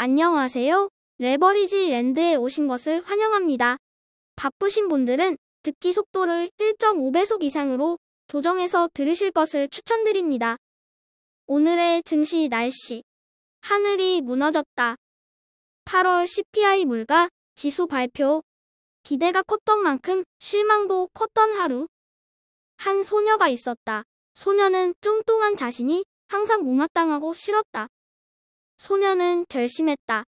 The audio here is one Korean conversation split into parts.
안녕하세요. 레버리지 랜드에 오신 것을 환영합니다. 바쁘신 분들은 듣기 속도를 1.5배속 이상으로 조정해서 들으실 것을 추천드립니다. 오늘의 증시 날씨. 하늘이 무너졌다. 8월 CPI 물가 지수 발표. 기대가 컸던 만큼 실망도 컸던 하루. 한 소녀가 있었다. 소녀는 뚱뚱한 자신이 항상 못마땅하고 싫었다. 소녀는 결심했다.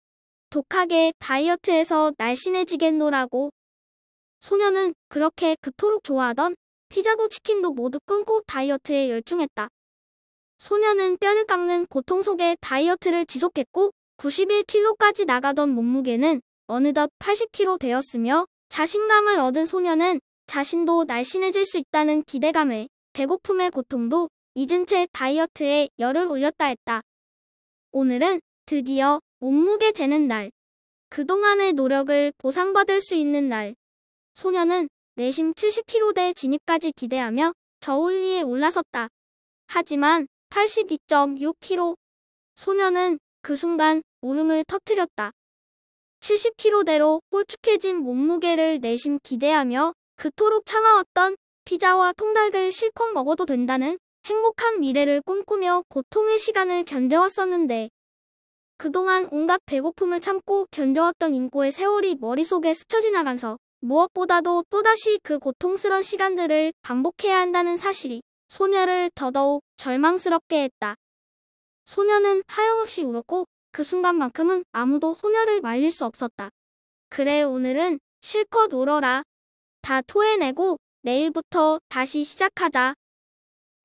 독하게 다이어트해서 날씬해지겠노라고. 소녀는 그렇게 그토록 좋아하던 피자도 치킨도 모두 끊고 다이어트에 열중했다. 소녀는 뼈를 깎는 고통 속에 다이어트를 지속했고 91kg까지 나가던 몸무게는 어느덧 80kg 되었으며 자신감을 얻은 소녀는 자신도 날씬해질 수 있다는 기대감에 배고픔의 고통도 잊은 채 다이어트에 열을 올렸다 했다. 오늘은 드디어 몸무게 재는 날. 그동안의 노력을 보상받을 수 있는 날. 소녀는 내심 70kg대 진입까지 기대하며 저울리에 올라섰다. 하지만 82.6kg. 소녀는 그 순간 울음을 터뜨렸다. 70kg대로 홀쭉해진 몸무게를 내심 기대하며 그토록 참아왔던 피자와 통닭을 실컷 먹어도 된다는 행복한 미래를 꿈꾸며 고통의 시간을 견뎌왔었는데 그동안 온갖 배고픔을 참고 견뎌왔던 인고의 세월이 머릿속에 스쳐 지나가면서 무엇보다도 또다시 그 고통스러운 시간들을 반복해야 한다는 사실이 소녀를 더더욱 절망스럽게 했다. 소녀는 하염없이 울었고 그 순간만큼은 아무도 소녀를 말릴 수 없었다. 그래, 오늘은 실컷 울어라. 다 토해내고 내일부터 다시 시작하자.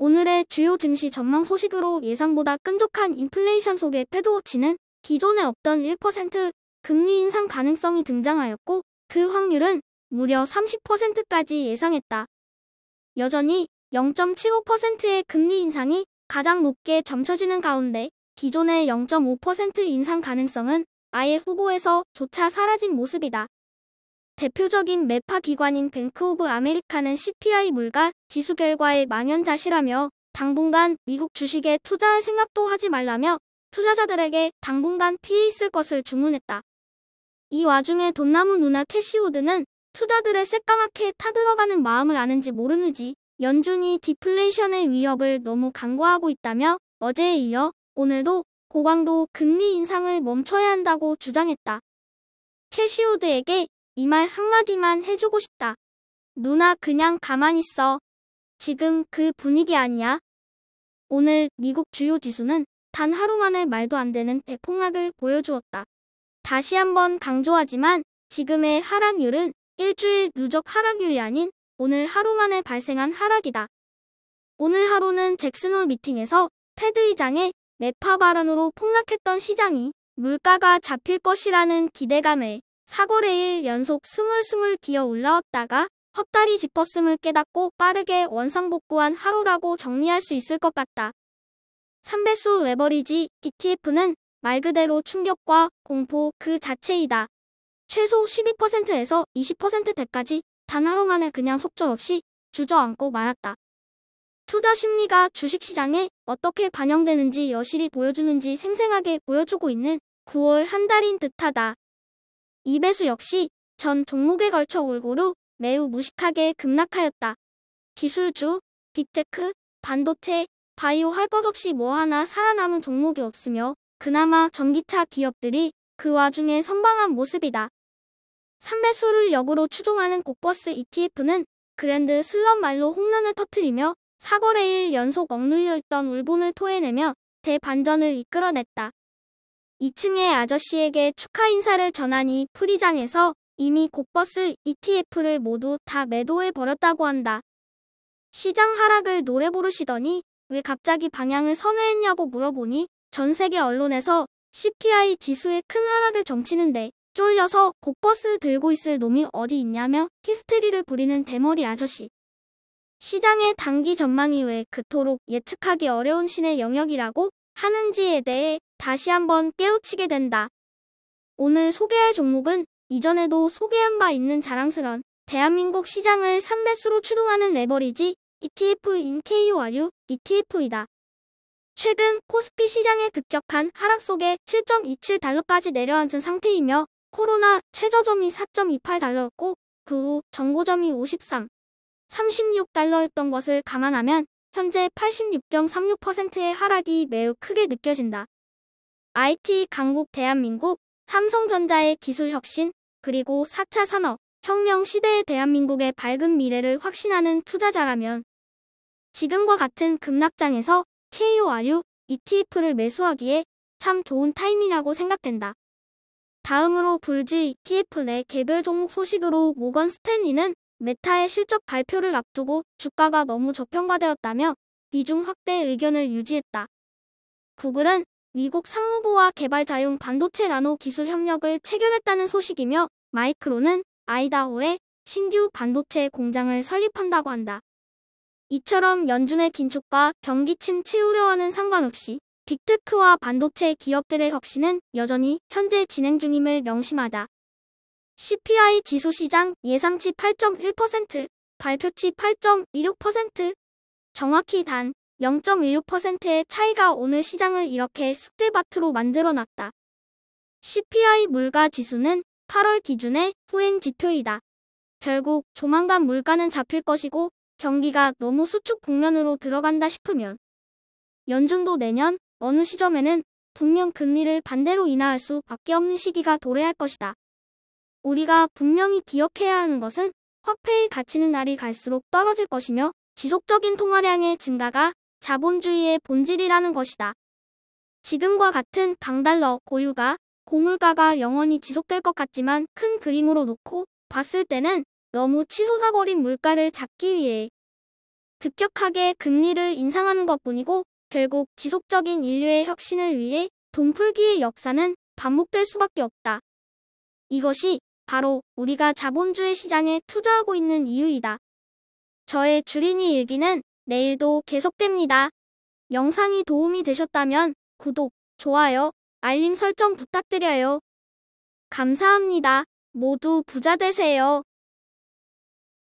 오늘의 주요 증시 전망 소식으로 예상보다 끈적한 인플레이션 속의 패드워치는 기존에 없던 1% 금리 인상 가능성이 등장하였고 그 확률은 무려 30%까지 예상했다. 여전히 0.75%의 금리 인상이 가장 높게 점쳐지는 가운데 기존의 0.5% 인상 가능성은 아예 후보에서 조차 사라진 모습이다. 대표적인 매파 기관인 뱅크 오브 아메리카는 CPI 물가 지수 결과에 망연자실하며 당분간 미국 주식에 투자할 생각도 하지 말라며 투자자들에게 당분간 피해 있을 것을 주문했다. 이 와중에 돈나무 누나 캐시우드는 투자들의 새까맣게 타들어가는 마음을 아는지 모르는지 연준이 디플레이션의 위협을 너무 간과하고 있다며 어제에 이어 오늘도 고강도 금리 인상을 멈춰야 한다고 주장했다. 캐시우드에게 이 말 한마디만 해주고 싶다. 누나 그냥 가만히 있어. 지금 그 분위기 아니야. 오늘 미국 주요 지수는 단 하루 만에 말도 안 되는 대폭락을 보여주었다. 다시 한번 강조하지만 지금의 하락률은 일주일 누적 하락률이 아닌 오늘 하루 만에 발생한 하락이다. 오늘 하루는 잭슨홀 미팅에서 패드 의장의 매파 발언으로 폭락했던 시장이 물가가 잡힐 것이라는 기대감에 사거래일 연속 스물스물 기어 올라왔다가 헛다리 짚었음을 깨닫고 빠르게 원상복구한 하루라고 정리할 수 있을 것 같다. 3배수 레버리지 ETF는 말 그대로 충격과 공포 그 자체이다. 최소 12%에서 20%대까지 단 하루 만에 그냥 속절없이 주저앉고 말았다. 투자 심리가 주식시장에 어떻게 반영되는지 여실히 보여주는지 생생하게 보여주고 있는 9월 한 달인 듯하다. 2배수 역시 전 종목에 걸쳐 골고루 매우 무식하게 급락하였다. 기술주, 빅테크, 반도체, 바이오 할 것 없이 뭐 하나 살아남은 종목이 없으며 그나마 전기차 기업들이 그 와중에 선방한 모습이다. 3배수를 역으로 추종하는 곡버스 ETF는 그랜드 슬럼 말로 홈런을 터뜨리며 사거래일 연속 억눌려 있던 울분을 토해내며 대반전을 이끌어냈다. 2층의 아저씨에게 축하 인사를 전하니 프리장에서 이미 곡버스 ETF를 모두 다 매도해버렸다고 한다. 시장 하락을 노래 부르시더니 왜 갑자기 방향을 선회했냐고 물어보니 전 세계 언론에서 CPI 지수의 큰 하락을 점치는데 쫄려서 곡버스 들고 있을 놈이 어디 있냐며 히스테리를 부리는 대머리 아저씨. 시장의 단기 전망이 왜 그토록 예측하기 어려운 신의 영역이라고 하는지에 대해 다시 한번 깨우치게 된다. 오늘 소개할 종목은 이전에도 소개한 바 있는 자랑스런 대한민국 시장을 3배수로 추종하는 레버리지 ETF인 KORU ETF이다. 최근 코스피 시장의 급격한 하락 속에 7.27달러까지 내려앉은 상태이며 코로나 최저점이 4.28달러였고 그 후 정고점이 53, 36달러였던 것을 감안하면 현재 86.36%의 하락이 매우 크게 느껴진다. IT 강국 대한민국, 삼성전자의 기술 혁신, 그리고 4차 산업 혁명 시대의 대한민국의 밝은 미래를 확신하는 투자자라면 지금과 같은 급락장에서 KORU ETF를 매수하기에 참 좋은 타이밍이라고 생각된다. 다음으로 불즈 ETF 내 개별 종목 소식으로 모건 스탠리는 메타의 실적 발표를 앞두고 주가가 너무 저평가되었다며 비중 확대 의견을 유지했다. 구글은 미국 상무부와 개발자용 반도체 나노 기술 협력을 체결했다는 소식이며 마이크론은 아이다호에 신규 반도체 공장을 설립한다고 한다. 이처럼 연준의 긴축과 경기침 채우려와는 상관없이 빅테크와 반도체 기업들의 혁신은 여전히 현재 진행 중임을 명심하자. CPI 지수 시장 예상치 8.1%, 발표치 8.26%, 정확히 단 0.16%의 차이가 오늘 시장을 이렇게 쑥대밭으로 만들어놨다. CPI 물가 지수는 8월 기준의 후행 지표이다. 결국 조만간 물가는 잡힐 것이고 경기가 너무 수축 국면으로 들어간다 싶으면 연준도 내년 어느 시점에는 분명 금리를 반대로 인하할 수밖에 없는 시기가 도래할 것이다. 우리가 분명히 기억해야 하는 것은 화폐의 가치는 날이 갈수록 떨어질 것이며 지속적인 통화량의 증가가 자본주의의 본질이라는 것이다. 지금과 같은 강달러 고유가 고물가가 영원히 지속될 것 같지만 큰 그림으로 놓고 봤을 때는 너무 치솟아버린 물가를 잡기 위해 급격하게 금리를 인상하는 것뿐이고 결국 지속적인 인류의 혁신을 위해 돈풀기의 역사는 반복될 수밖에 없다. 이것이 바로 우리가 자본주의 시장에 투자하고 있는 이유이다. 저의 주린이 일기는 내일도 계속됩니다. 영상이 도움이 되셨다면 구독, 좋아요, 알림 설정 부탁드려요. 감사합니다. 모두 부자 되세요.